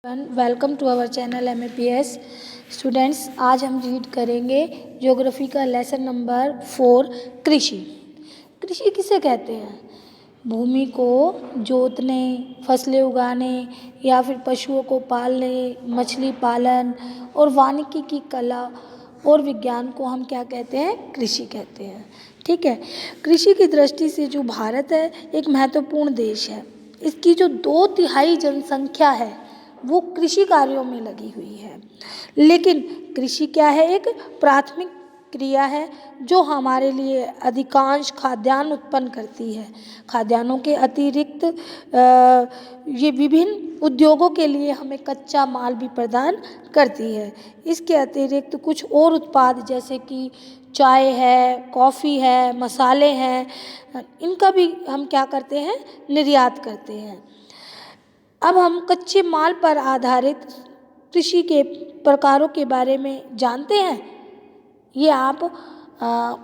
Welcome to our channel MAPS students. आज हम read करेंगे ज्योग्राफी का लेसन नंबर 4 कृषि। कृषि किसे कहते हैं? भूमि को जोतने, फसलें उगाने या फिर पशुओं को पालने, मछली पालन और वानिकी की कला और विज्ञान को हम क्या कहते हैं? कृषि कहते हैं। ठीक है। कृषि की दृष्टि से जो भारत है एक महत्वपूर्ण देश है। इसकी जो 2/3 जनसंख्या है वो कृषि कार्यों में लगी हुई है। लेकिन कृषि क्या है? एक प्राथमिक क्रिया है जो हमारे लिए अधिकांश खाद्यान्न उत्पन्न करती है। खाद्यान्नों के अतिरिक्त ये विभिन्न उद्योगों के लिए हमें कच्चा माल भी प्रदान करती है। इसके अतिरिक्त कुछ और उत्पाद जैसे कि चाय है, कॉफ़ी है, मसाले हैं, इनका भी हम क्या करते हैं? निर्यात करते हैं। अब हम कच्चे माल पर आधारित कृषि के प्रकारों के बारे में जानते हैं। ये आप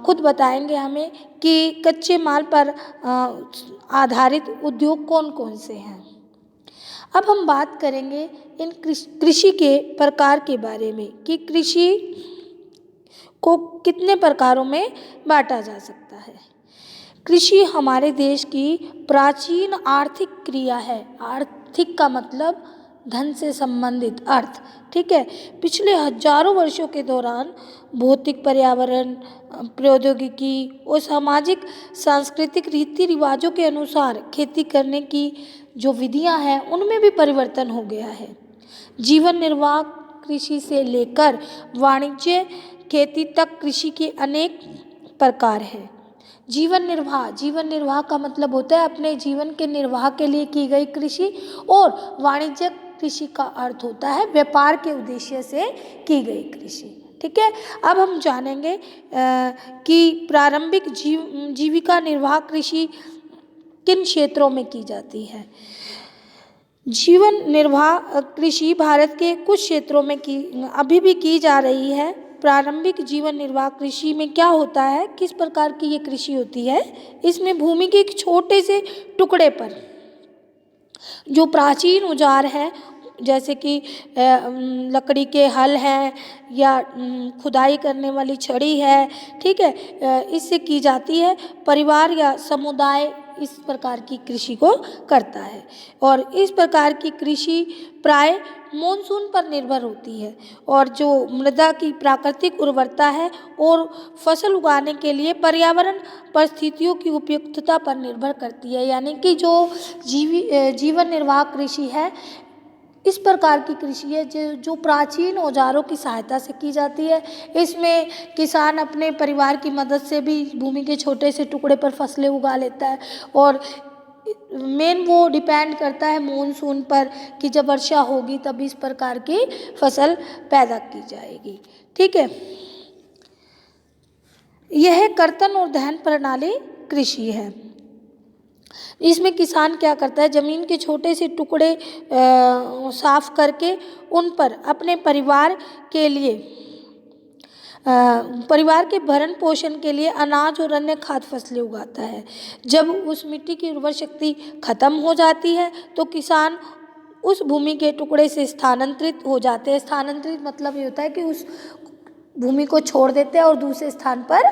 खुद बताएंगे हमें कि कच्चे माल पर आधारित उद्योग कौन कौन से हैं। अब हम बात करेंगे इन कृषि के प्रकार के बारे में कि कृषि को कितने प्रकारों में बांटा जा सकता है। कृषि हमारे देश की प्राचीन आर्थिक क्रिया है। आर्थिक का मतलब धन से संबंधित अर्थ। ठीक है। पिछले हजारों वर्षों के दौरान भौतिक, पर्यावरण, प्रौद्योगिकी और सामाजिक सांस्कृतिक रीति रिवाजों के अनुसार खेती करने की जो विधियां हैं उनमें भी परिवर्तन हो गया है। जीवन निर्वाह कृषि से लेकर वाणिज्य खेती तक कृषि के अनेक प्रकार हैं। जीवन निर्वाह का मतलब होता है अपने जीवन के निर्वाह के लिए की गई कृषि, और वाणिज्यिक कृषि का अर्थ होता है व्यापार के उद्देश्य से की गई कृषि। ठीक है। अब हम जानेंगे कि प्रारंभिक जीविका निर्वाह कृषि किन क्षेत्रों में की जाती है। जीवन निर्वाह कृषि भारत के कुछ क्षेत्रों में अभी भी की जा रही है। प्रारंभिक जीवन निर्वाह कृषि में क्या होता है, किस प्रकार की ये कृषि होती है? इसमें भूमि के एक छोटे से टुकड़े पर जो प्राचीन औजार हैं जैसे कि लकड़ी के हल हैं या खुदाई करने वाली छड़ी है, ठीक है, इससे की जाती है। परिवार या समुदाय इस प्रकार की कृषि को करता है और इस प्रकार की कृषि प्राय मॉनसून पर निर्भर होती है और जो मृदा की प्राकृतिक उर्वरता है और फसल उगाने के लिए पर्यावरण परिस्थितियों की उपयुक्तता पर निर्भर करती है। यानी कि जो जीवन निर्वाह कृषि है इस प्रकार की कृषि है जो प्राचीन औजारों की सहायता से की जाती है। इसमें किसान अपने परिवार की मदद से भी भूमि के छोटे से टुकड़े पर फसलें उगा लेता है और मेन वो डिपेंड करता है मॉनसून पर कि जब वर्षा होगी तब इस प्रकार की फसल पैदा की जाएगी। ठीक है। यह कर्तन और दहन प्रणाली कृषि है। इसमें किसान क्या करता है? जमीन के छोटे से टुकड़े साफ करके उन पर अपने परिवार के भरण पोषण के लिए अनाज और अन्य खाद्य फसलें उगाता है। जब उस मिट्टी की उर्वर शक्ति खत्म हो जाती है तो किसान उस भूमि के टुकड़े से स्थानांतरित हो जाते हैं। स्थानांतरित मतलब ये होता है कि उस भूमि को छोड़ देते हैं और दूसरे स्थान पर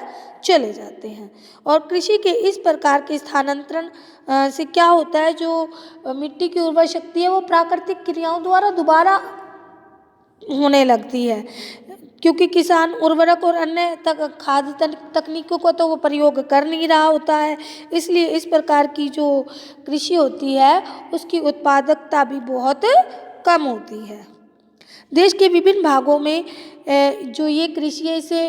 चले जाते हैं। और कृषि के इस प्रकार के स्थानांतरण से क्या होता है, जो मिट्टी की उर्वर शक्ति है वो प्राकृतिक क्रियाओं द्वारा दोबारा होने लगती है, क्योंकि किसान उर्वरक और अन्य खाद्य तकनीकों को तो वो प्रयोग कर नहीं रहा होता है। इसलिए इस प्रकार की जो कृषि होती है उसकी उत्पादकता भी बहुत कम होती है। देश के विभिन्न भागों में जो ये कृषि है इसे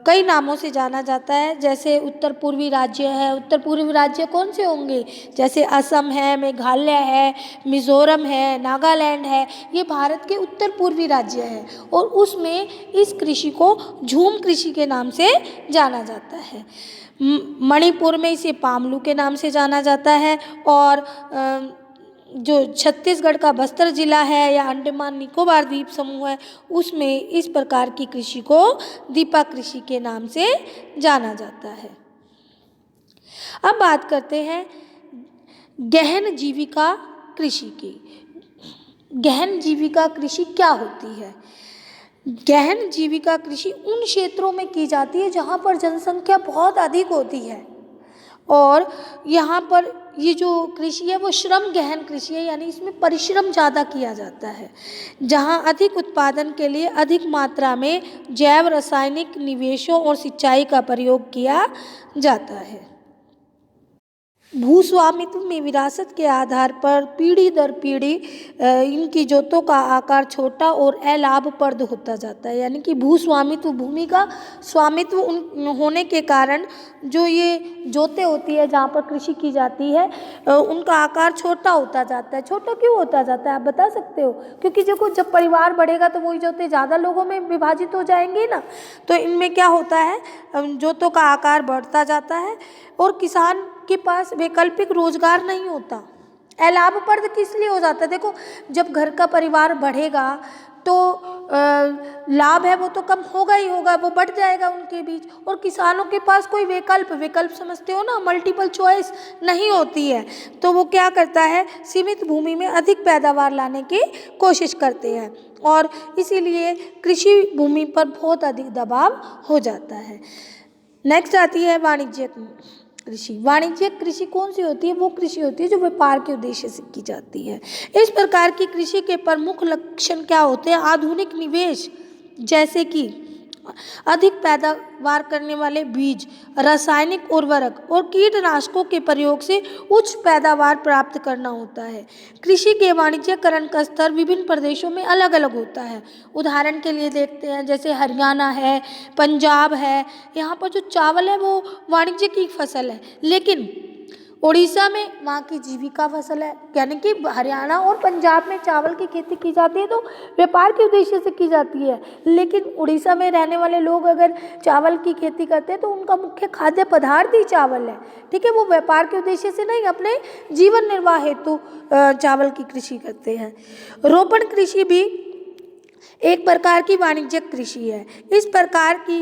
कई नामों से जाना जाता है। जैसे उत्तर पूर्वी राज्य है। उत्तर पूर्वी राज्य कौन से होंगे? जैसे असम है, मेघालय है, मिज़ोरम है, नागालैंड है। ये भारत के उत्तर पूर्वी राज्य हैं और उसमें इस कृषि को झूम कृषि के नाम से जाना जाता है। मणिपुर में इसे पामलू के नाम से जाना जाता है और जो छत्तीसगढ़ का बस्तर जिला है या अंडमान निकोबार द्वीप समूह है उसमें इस प्रकार की कृषि को दीपा कृषि के नाम से जाना जाता है। अब बात करते हैं गहन जीविका कृषि की। गहन जीविका कृषि क्या होती है? गहन जीविका कृषि उन क्षेत्रों में की जाती है जहाँ पर जनसंख्या बहुत अधिक होती है और यहाँ पर ये जो कृषि है वो श्रम गहन कृषि है, यानी इसमें परिश्रम ज़्यादा किया जाता है, जहाँ अधिक उत्पादन के लिए अधिक मात्रा में जैव रासायनिक निवेशों और सिंचाई का प्रयोग किया जाता है। भूस्वामित्व में विरासत के आधार पर पीढ़ी दर पीढ़ी इनकी जोतों का आकार छोटा और अलाभप्रद होता जाता है, यानी कि भूस्वामित्व, भूमि का स्वामित्व होने के कारण जो ये जोतें होती है जहाँ पर कृषि की जाती है उनका आकार छोटा होता जाता है। छोटा क्यों होता जाता है आप बता सकते हो? क्योंकि देखो जब परिवार बढ़ेगा तो वही जोतें ज़्यादा लोगों में विभाजित हो जाएंगी ना, तो इनमें क्या होता है, जोतों का आकार बढ़ता जाता है और किसान के पास वैकल्पिक रोजगार नहीं होता। अलाभप्रद किस लिए हो जाता है? देखो जब घर का परिवार बढ़ेगा तो लाभ है वो तो कम होगा ही होगा, वो बढ़ जाएगा उनके बीच, और किसानों के पास कोई विकल्प समझते हो ना, मल्टीपल चॉइस नहीं होती है, तो वो क्या करता है, सीमित भूमि में अधिक पैदावार लाने की कोशिश करते हैं और इसीलिए कृषि भूमि पर बहुत अधिक दबाव हो जाता है। नेक्स्ट आती है वाणिज्यिक कृषि। वाणिज्यिक कृषि कौन सी होती है? वो कृषि होती है जो व्यापार के उद्देश्य से की जाती है। इस प्रकार की कृषि के प्रमुख लक्षण क्या होते हैं? आधुनिक निवेश, जैसे कि अधिक पैदावार करने वाले बीज, रासायनिक उर्वरक और कीटनाशकों के प्रयोग से उच्च पैदावार प्राप्त करना होता है। कृषि के वाणिज्यकरण का स्तर विभिन्न प्रदेशों में अलग अलग होता है। उदाहरण के लिए देखते हैं जैसे हरियाणा है, पंजाब है, यहाँ पर जो चावल है वो वाणिज्य की फसल है, लेकिन उड़ीसा में वहाँ की जीविका फसल है, यानी कि हरियाणा और पंजाब में चावल की खेती की जाती है तो व्यापार के उद्देश्य से की जाती है, लेकिन उड़ीसा में रहने वाले लोग अगर चावल की खेती करते हैं तो उनका मुख्य खाद्य पदार्थ ही चावल है, ठीक है, वो व्यापार के उद्देश्य से नहीं, अपने जीवन निर्वाह हेतु चावल की कृषि करते हैं। रोपण कृषि भी एक प्रकार की वाणिज्यिक कृषि है। इस प्रकार की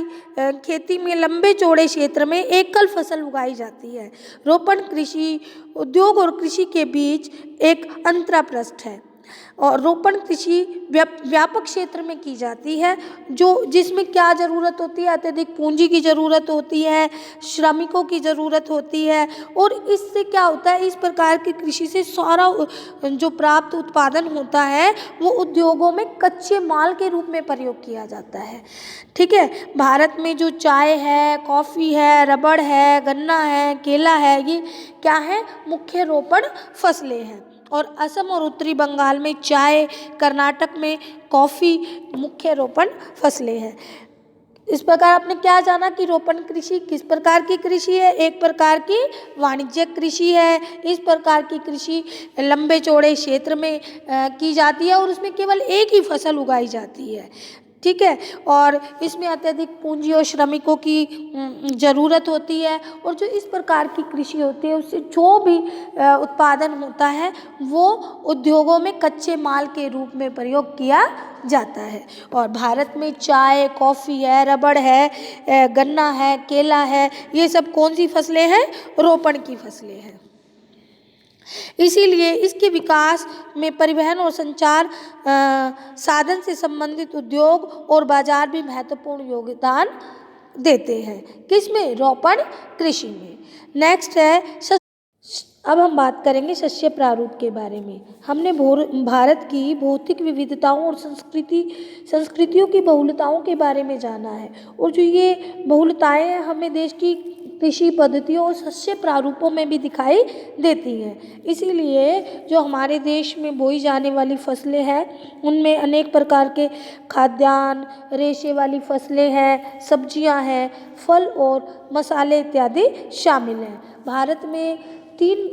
खेती में लंबे चौड़े क्षेत्र में एकल फसल उगाई जाती है। रोपण कृषि उद्योग और कृषि के बीच एक अंतराप्रस्थ है और रोपण कृषि व्यापक क्षेत्र में की जाती है, जो जिसमें क्या ज़रूरत होती है, अत्यधिक पूंजी की ज़रूरत होती है, श्रमिकों की ज़रूरत होती है, और इससे क्या होता है, इस प्रकार की कृषि से सारा जो प्राप्त उत्पादन होता है वो उद्योगों में कच्चे माल के रूप में प्रयोग किया जाता है। ठीक है, भारत में जो चाय है, कॉफ़ी है, रबड़ है, गन्ना है, केला है, ये क्या है, मुख्य रोपण फसलें हैं। और असम और उत्तरी बंगाल में चाय, कर्नाटक में कॉफ़ी मुख्य रोपण फसलें हैं। इस प्रकार आपने क्या जाना कि रोपण कृषि किस प्रकार की कृषि है? एक प्रकार की वाणिज्यिक कृषि है। इस प्रकार की कृषि लंबे चौड़े क्षेत्र में की जाती है और उसमें केवल एक ही फसल उगाई जाती है, ठीक है, और इसमें अत्यधिक पूंजी और श्रमिकों की ज़रूरत होती है, और जो इस प्रकार की कृषि होती है उससे जो भी उत्पादन होता है वो उद्योगों में कच्चे माल के रूप में प्रयोग किया जाता है। और भारत में चाय, कॉफ़ी है, रबड़ है, गन्ना है, केला है, ये सब कौन सी फसलें हैं? रोपण की फसलें हैं। इसीलिए इसके विकास में परिवहन और संचार साधन से संबंधित उद्योग और बाजार भी महत्वपूर्ण योगदान देते हैं। किसमें? रोपण कृषि में। नेक्स्ट है अब हम बात करेंगे शस्य प्रारूप के बारे में। हमने भारत की भौतिक विविधताओं और संस्कृतियों की बहुलताओं के बारे में जाना है, और जो ये बहुलताएं हैं हमें देश की कृषि पद्धतियों और शस्य प्रारूपों में भी दिखाई देती हैं। इसीलिए जो हमारे देश में बोई जाने वाली फसलें हैं उनमें अनेक प्रकार के खाद्यान्न, रेशे वाली फसलें हैं, सब्जियां हैं, फल और मसाले इत्यादि शामिल हैं। भारत में 3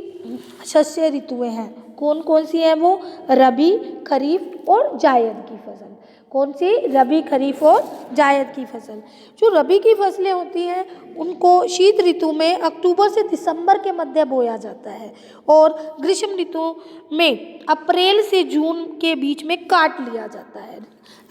शस्य ऋतुएं हैं। कौन कौन सी हैं वो? रबी, खरीफ और जायद की फसल। कौन सी? रबी, खरीफ और जायद की फसल। जो रबी की फसलें होती हैं उनको शीत ऋतु में अक्टूबर से दिसंबर के मध्य बोया जाता है और ग्रीष्म ऋतु में अप्रैल से जून के बीच में काट लिया जाता है।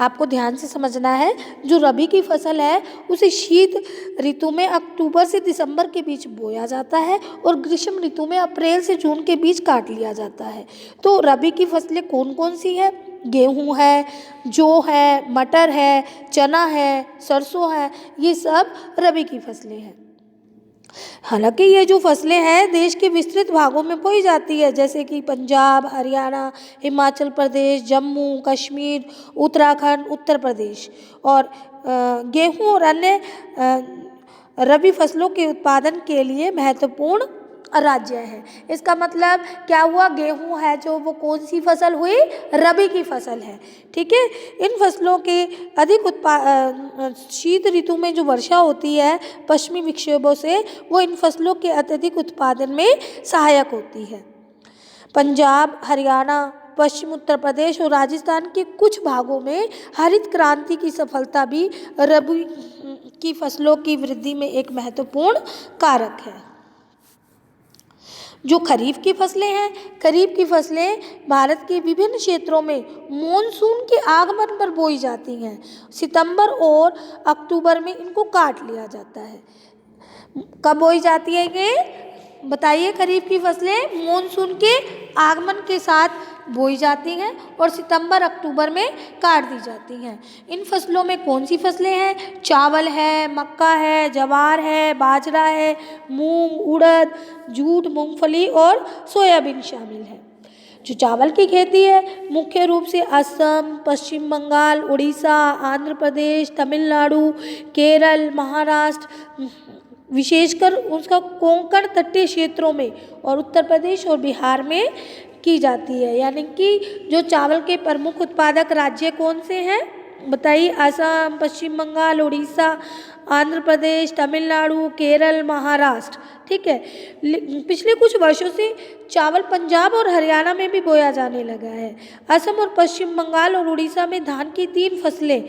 आपको ध्यान से समझना है। जो रबी की फसल है उसे शीत ऋतु में अक्टूबर से दिसंबर के बीच बोया जाता है और ग्रीष्म ऋतु में अप्रैल से जून के बीच काट लिया जाता है। तो रबी की फसलें कौन कौन सी है? गेहूँ है, जौ है, मटर है, चना है, सरसों है, ये सब रबी की फसलें हैं। हालांकि ये जो फसलें हैं देश के विस्तृत भागों में बोई जाती है, जैसे कि पंजाब, हरियाणा, हिमाचल प्रदेश, जम्मू कश्मीर, उत्तराखंड, उत्तर प्रदेश। और गेहूं और अन्य रबी फसलों के उत्पादन के लिए महत्वपूर्ण राज्य है। इसका मतलब क्या हुआ? गेहूं है जो वो कौन सी फसल हुई? रबी की फसल है। ठीक है। इन फसलों के अधिक शीत ऋतु में जो वर्षा होती है पश्चिमी विक्षोभों से, वो इन फसलों के अत्यधिक उत्पादन में सहायक होती है। पंजाब, हरियाणा, पश्चिम उत्तर प्रदेश और राजस्थान के कुछ भागों में हरित क्रांति की सफलता भी रबी की फसलों की वृद्धि में एक महत्वपूर्ण कारक है। जो खरीफ की फसलें हैं, खरीफ की फसलें भारत के विभिन्न क्षेत्रों में मॉनसून के आगमन पर बोई जाती हैं। सितंबर और अक्टूबर में इनको काट लिया जाता है। कब बोई जाती है ये बताइए? खरीफ की फसलें मॉनसून के आगमन के साथ बोई जाती हैं और सितंबर अक्टूबर में काट दी जाती हैं। इन फसलों में कौन सी फसलें हैं? चावल है, मक्का है, ज्वार है, बाजरा है, मूंग, उड़द, जूट, मूंगफली और सोयाबीन शामिल है। जो चावल की खेती है मुख्य रूप से असम, पश्चिम बंगाल, उड़ीसा, आंध्र प्रदेश, तमिलनाडु, केरल, महाराष्ट्र, विशेषकर उसका कोंकण तटीय क्षेत्रों में और उत्तर प्रदेश और बिहार में की जाती है। यानी कि जो चावल के प्रमुख उत्पादक राज्य कौन से हैं बताइए? असम, पश्चिम बंगाल, उड़ीसा, आंध्र प्रदेश, तमिलनाडु, केरल, महाराष्ट्र। ठीक है। पिछले कुछ वर्षों से चावल पंजाब और हरियाणा में भी बोया जाने लगा है। असम और पश्चिम बंगाल और उड़ीसा में धान की 3 फसलें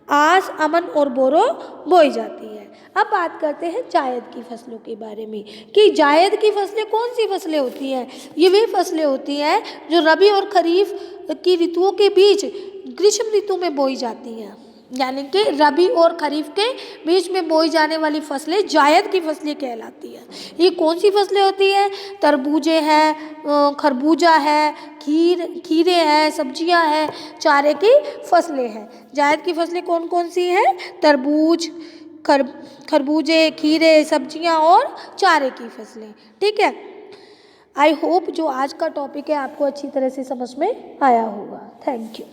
आस, अमन और बोरो बोई जाती है। अब बात करते हैं जायद की फसलों के बारे में कि जायद की फसलें कौन सी फसलें होती हैं? ये वे फसलें होती हैं जो रबी और खरीफ की ऋतुओं के बीच ग्रीष्म ऋतु में बोई जाती हैं। यानी कि रबी और खरीफ के बीच में बोई जाने वाली फसलें जायद की फसलें कहलाती हैं। ये कौन सी फसलें होती हैं? तरबूजे हैं, खरबूजा है, खीरे हैं, सब्जियां हैं, चारे की फसलें हैं। जायद की फसलें कौन कौन सी हैं? तरबूज, खरबूजे, खीरे, सब्जियां और चारे की फसलें। ठीक है। आई होप जो आज का टॉपिक है आपको अच्छी तरह से समझ में आया होगा। Thank you.